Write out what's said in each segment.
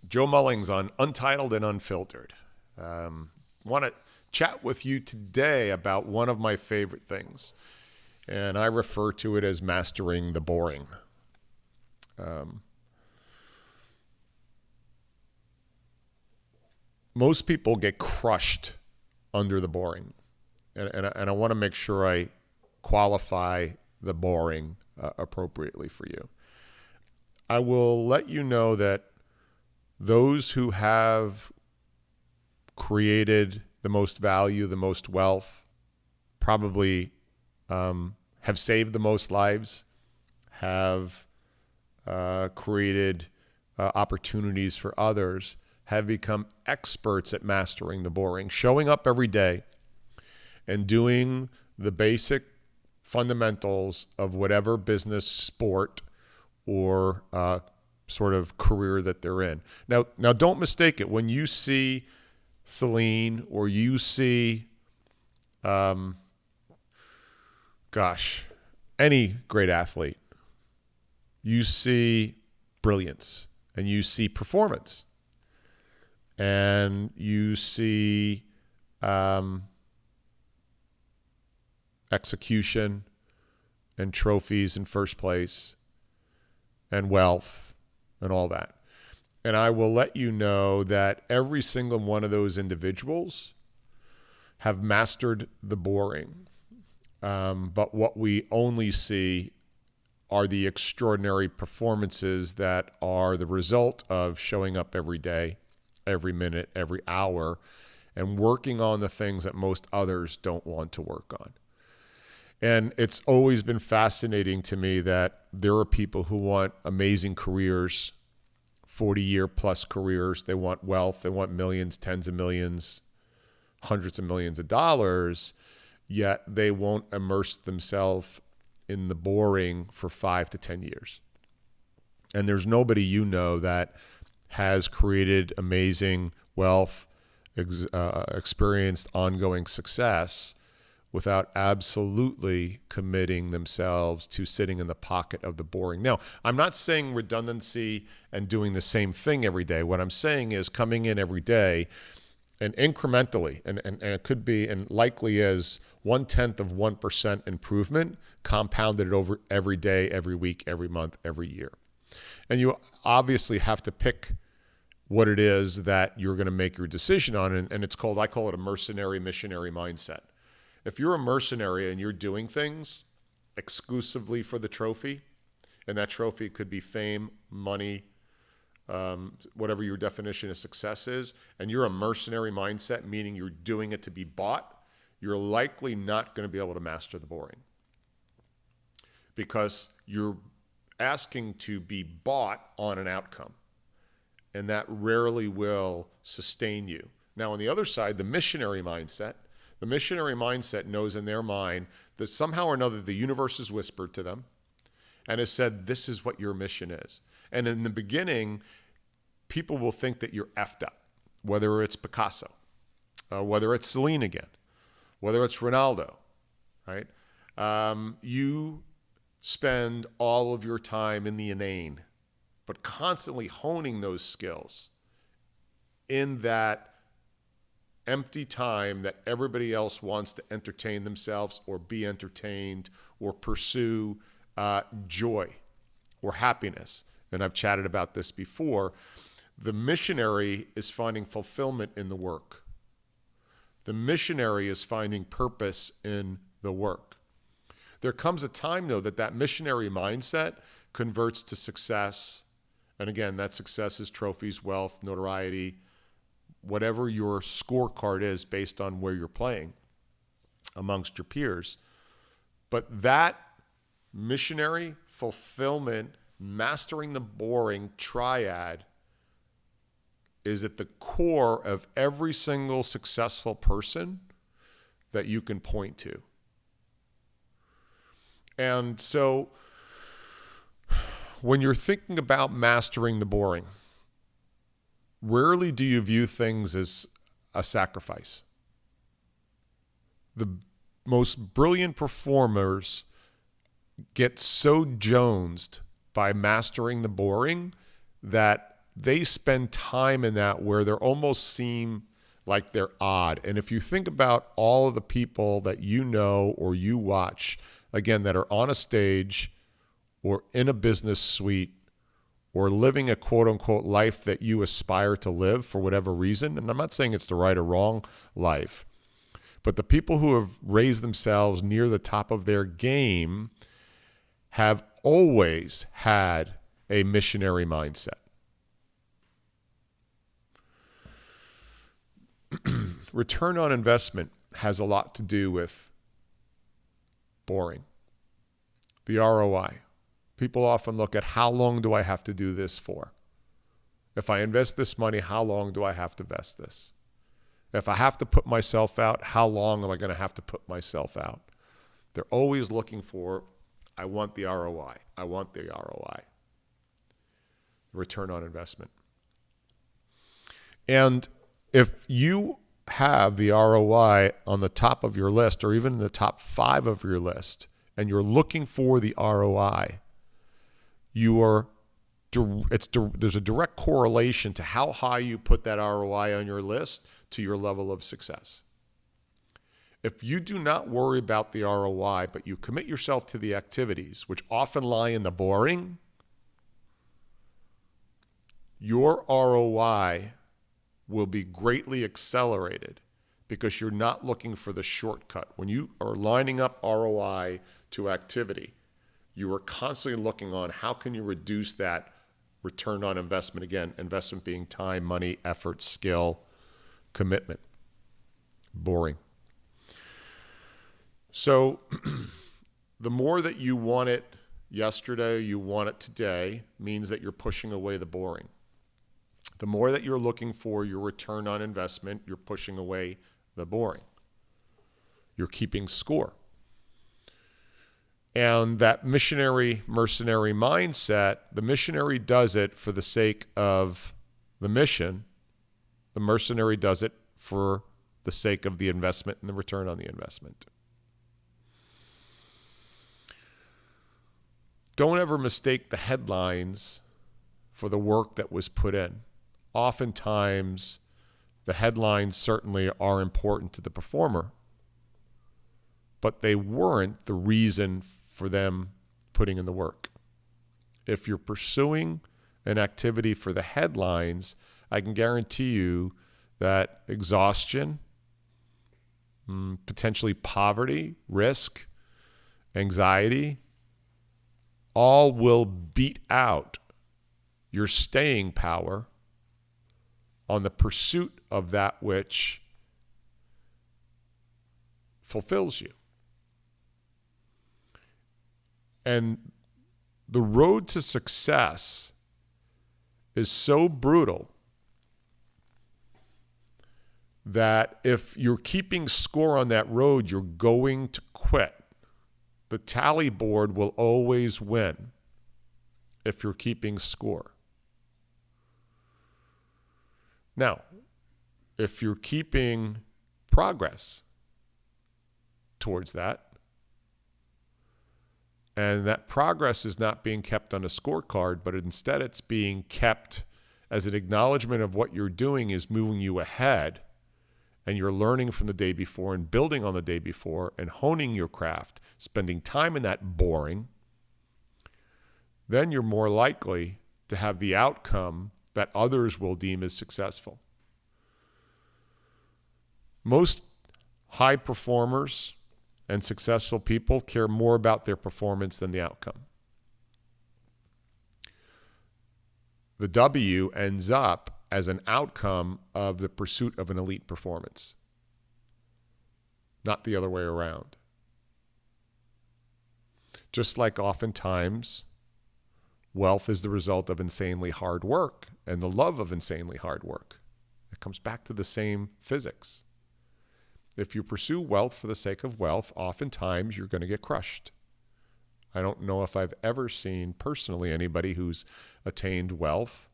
Joe Mullings on Untitled and Unfiltered. Want to chat with you today about one of my favorite things, and I refer to it as mastering the boring. Most people get crushed under the boring, and I want to make sure I qualify the boring appropriately for you. I will let you know that those who have created the most value, the most wealth, probably have saved the most lives, have created opportunities for others, have become experts at mastering the boring, showing up every day and doing the basic fundamentals of whatever business, sport, or sort of career that they're in. Now, don't mistake it. When you see Celine or you see, any great athlete, you see brilliance and you see performance and you see execution and trophies in first place and wealth and all that. And I will let you know that every single one of those individuals have mastered the boring. But what we only see are the extraordinary performances that are the result of showing up every day, every minute, every hour, and working on the things that most others don't want to work on. And it's always been fascinating to me that there are people who want amazing careers, 40-year plus careers. They want wealth. They want millions, tens of millions, hundreds of millions of dollars, yet they won't immerse themselves in the boring for 5 to 10 years. And there's nobody you know that has created amazing wealth, experienced ongoing success without absolutely committing themselves to sitting in the pocket of the boring. Now, I'm not saying redundancy and doing the same thing every day. What I'm saying is coming in every day and incrementally, and it could be and likely is 0.1% improvement compounded over every day, every week, every month, every year. And you obviously have to pick what it is that you're going to make your decision on. And it's called, I call it a mercenary missionary mindset. If you're a mercenary and you're doing things exclusively for the trophy, and that trophy could be fame, money, whatever your definition of success is, and you're a mercenary mindset, meaning you're doing it to be bought, you're likely not going to be able to master the boring because you're asking to be bought on an outcome, and that rarely will sustain you. Now, on the other side, the missionary mindset knows in their mind that somehow or another the universe has whispered to them and has said, this is what your mission is. And in the beginning, people will think that you're effed up, whether it's Picasso, whether it's Celine again, whether it's Ronaldo, right? You spend all of your time in the inane, but constantly honing those skills in that empty time that everybody else wants to entertain themselves or be entertained or pursue joy or happiness. And I've chatted about this before. The missionary is finding fulfillment in the work. The missionary is finding purpose in the work. There comes a time, though, that missionary mindset converts to success. And again, that success is trophies, wealth, notoriety, whatever your scorecard is based on where you're playing amongst your peers. But that missionary, fulfillment, mastering the boring triad is at the core of every single successful person that you can point to. And so when you're thinking about mastering the boring, rarely do you view things as a sacrifice. The most brilliant performers get so jonesed by mastering the boring that they spend time in that where they almost seem like they're odd. And if you think about all of the people that you know or you watch, again, that are on a stage or in a business suite or living a quote unquote life that you aspire to live for whatever reason, and I'm not saying it's the right or wrong life, but the people who have raised themselves near the top of their game have always had a missionary mindset. Return on investment has a lot to do with boring. The ROI. People often look at how long do I have to do this for? If I invest this money, how long do I have to invest this? If I have to put myself out, how long am I going to have to put myself out? They're always looking for, I want the ROI. I want the ROI. The return on investment. And if you have the ROI on the top of your list or even in the top 5 of your list and you're looking for the ROI, there's a direct correlation to how high you put that ROI on your list to your level of success. If you do not worry about the ROI, but you commit yourself to the activities, which often lie in the boring, your ROI will be greatly accelerated because you're not looking for the shortcut. When you are lining up ROI to activity, you are constantly looking on how can you reduce that return on investment. Again, investment being time, money, effort, skill, commitment. Boring. So the more that you want it yesterday, you want it today, means that you're pushing away the boring. The more that you're looking for your return on investment, you're pushing away the boring. You're keeping score. And that missionary, mercenary mindset, the missionary does it for the sake of the mission. The mercenary does it for the sake of the investment and the return on the investment. Don't ever mistake the headlines for the work that was put in. Oftentimes, the headlines certainly are important to the performer, but they weren't the reason for them putting in the work. If you're pursuing an activity for the headlines, I can guarantee you that exhaustion, potentially poverty, risk, anxiety, all will beat out your staying power on the pursuit of that which fulfills you. And the road to success is so brutal that if you're keeping score on that road, you're going to quit. The tally board will always win if you're keeping score. Now, if you're keeping progress towards that, and that progress is not being kept on a scorecard, but instead it's being kept as an acknowledgement of what you're doing is moving you ahead, and you're learning from the day before and building on the day before and honing your craft, spending time in that boring, then you're more likely to have the outcome that others will deem as successful. Most high performers and successful people care more about their performance than the outcome. The W ends up as an outcome of the pursuit of an elite performance, not the other way around. Just like oftentimes, wealth is the result of insanely hard work and the love of insanely hard work. It comes back to the same physics. If you pursue wealth for the sake of wealth, oftentimes you're going to get crushed. I don't know if I've ever seen personally anybody who's attained wealth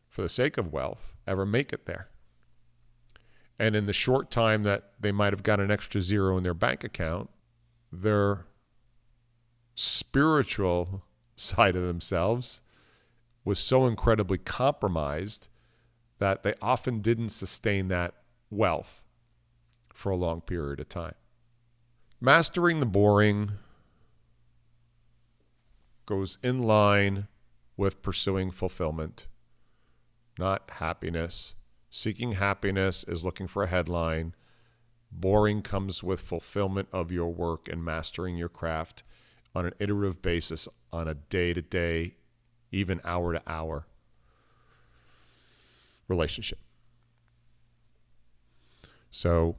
for the sake of wealth ever make it there. And in the short time that they might have got an extra zero in their bank account, their spiritual side of themselves was so incredibly compromised that they often didn't sustain that wealth for a long period of time. Mastering the boring goes in line with pursuing fulfillment, not happiness. Seeking happiness is looking for a headline. Boring comes with fulfillment of your work and mastering your craft on an iterative basis, on a day-to-day, even hour-to-hour relationship. So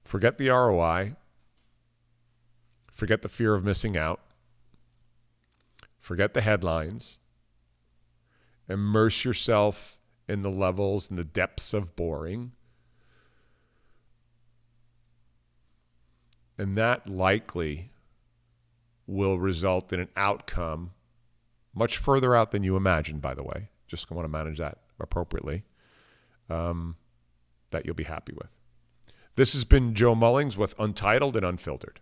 forget the ROI. Forget the fear of missing out. Forget the headlines. Immerse yourself in the levels and the depths of boring. And that likely will result in an outcome much further out than you imagined, by the way. Just want to manage that appropriately, that you'll be happy with. This has been Joe Mullings with Untitled and Unfiltered.